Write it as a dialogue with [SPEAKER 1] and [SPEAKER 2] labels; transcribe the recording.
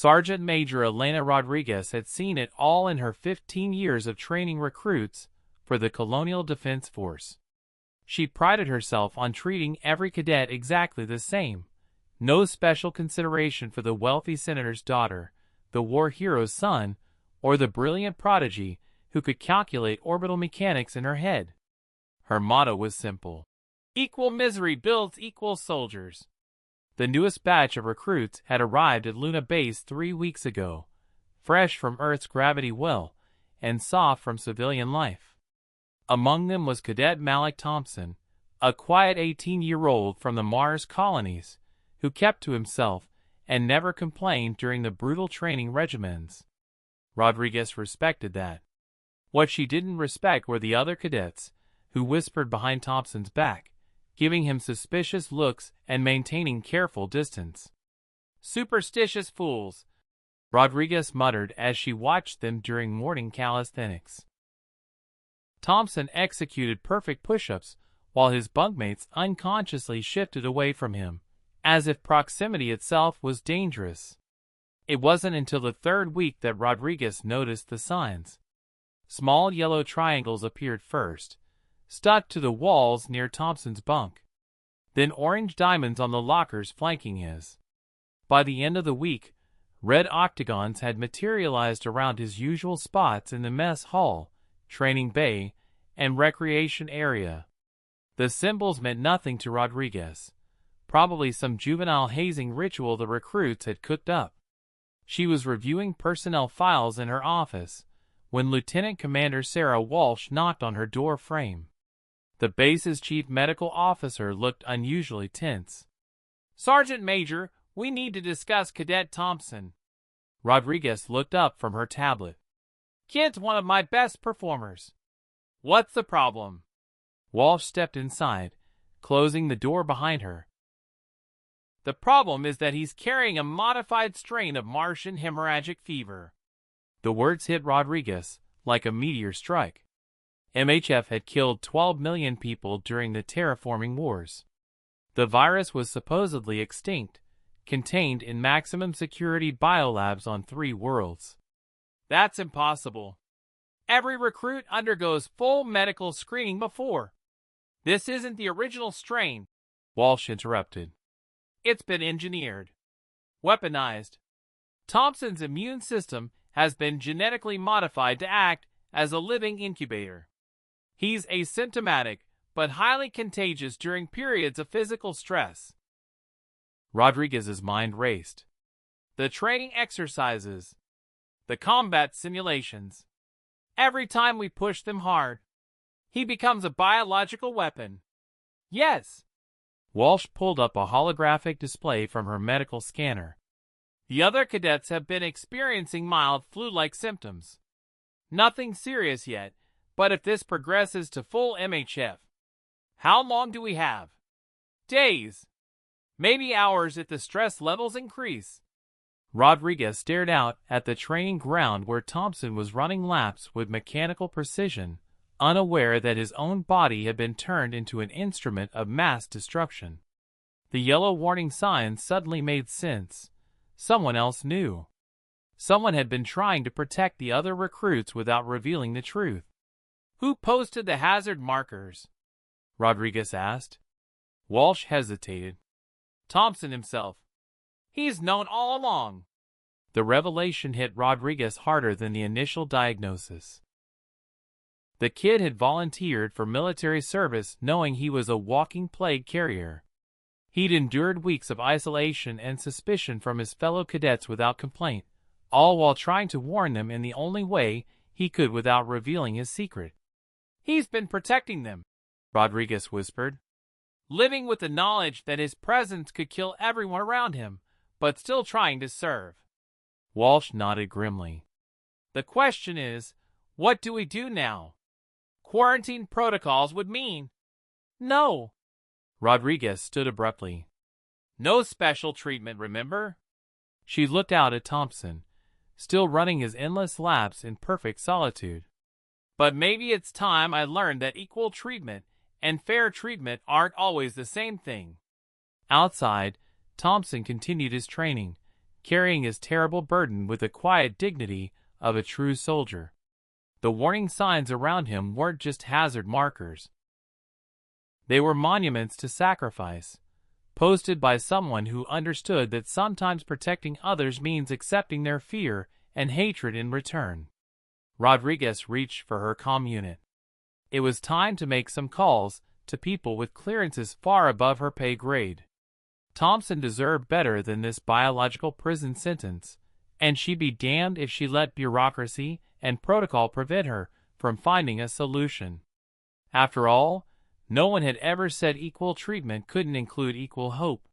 [SPEAKER 1] Sergeant Major Elena Rodriguez had seen it all in her 15 years of training recruits for the Colonial Defense Force. She prided herself on treating every cadet exactly the same. No special consideration for the wealthy senator's daughter, the war hero's son, or the brilliant prodigy who could calculate orbital mechanics in her head. Her motto was simple: equal misery builds equal soldiers. The newest batch of recruits had arrived at Luna Base 3 weeks ago, fresh from Earth's gravity well and soft from civilian life. Among them was Cadet Malik Thompson, a quiet 18-year-old from the Mars colonies, who kept to himself and never complained during the brutal training regimens. Rodriguez respected that. What she didn't respect were the other cadets, who whispered behind Thompson's back, giving him suspicious looks and maintaining careful distance. "Superstitious fools," Rodriguez muttered as she watched them during morning calisthenics. Thompson executed perfect push-ups while his bunkmates unconsciously shifted away from him, as if proximity itself was dangerous. It wasn't until the 3rd week that Rodriguez noticed the signs. Small yellow triangles appeared first, stuck to the walls near Thompson's bunk. Then orange diamonds on the lockers flanking his. By the end of the week, red octagons had materialized around his usual spots in the mess hall, training bay, and recreation area. The symbols meant nothing to Rodriguez. Probably some juvenile hazing ritual the recruits had cooked up. She was reviewing personnel files in her office when Lieutenant Commander Sarah Walsh knocked on her door frame. The base's chief medical officer looked unusually tense. "Sergeant Major, we need to discuss Cadet Thompson." Rodriguez looked up from her tablet. "Kid's one of my best performers." "What's the problem?" Walsh stepped inside, closing the door behind her. "The problem is that he's carrying a modified strain of Martian hemorrhagic fever." The words hit Rodriguez like a meteor strike. MHF had killed 12 million people during the terraforming wars. The virus was supposedly extinct, contained in maximum security biolabs on 3 worlds. "That's impossible. Every recruit undergoes full medical screening before." "This isn't the original strain," Walsh interrupted. "It's been engineered, weaponized. Thompson's immune system has been genetically modified to act as a living incubator. He's asymptomatic, but highly contagious during periods of physical stress." Rodriguez's mind raced. The training exercises, the combat simulations. Every time we push them hard, he becomes a biological weapon. "Yes." Walsh pulled up a holographic display from her medical scanner. "The other cadets have been experiencing mild flu-like symptoms. Nothing serious yet, but if this progresses to full MHF, how long do we have? Days. Maybe hours if the stress levels increase." Rodriguez stared out at the training ground where Thompson was running laps with mechanical precision, unaware that his own body had been turned into an instrument of mass destruction. The yellow warning signs suddenly made sense. Someone else knew. Someone had been trying to protect the other recruits without revealing the truth. "Who posted the hazard markers?" Rodriguez asked. Walsh hesitated. "Thompson himself. He's known all along." The revelation hit Rodriguez harder than the initial diagnosis. The kid had volunteered for military service knowing he was a walking plague carrier. He'd endured weeks of isolation and suspicion from his fellow cadets without complaint, all while trying to warn them in the only way he could without revealing his secret. "He's been protecting them," Rodriguez whispered, "living with the knowledge that his presence could kill everyone around him, but still trying to serve." Walsh nodded grimly. "The question is, what do we do now? Quarantine protocols would mean—" "No." Rodriguez stood abruptly. "No special treatment, remember?" She looked out at Thompson, still running his endless laps in perfect solitude. "But maybe it's time I learned that equal treatment and fair treatment aren't always the same thing." Outside, Thompson continued his training, carrying his terrible burden with the quiet dignity of a true soldier. The warning signs around him weren't just hazard markers. They were monuments to sacrifice, posted by someone who understood that sometimes protecting others means accepting their fear and hatred in return. Rodriguez reached for her comm unit. It was time to make some calls to people with clearances far above her pay grade. Thompson deserved better than this biological prison sentence, and she'd be damned if she let bureaucracy and protocol prevent her from finding a solution. After all, no one had ever said equal treatment couldn't include equal hope.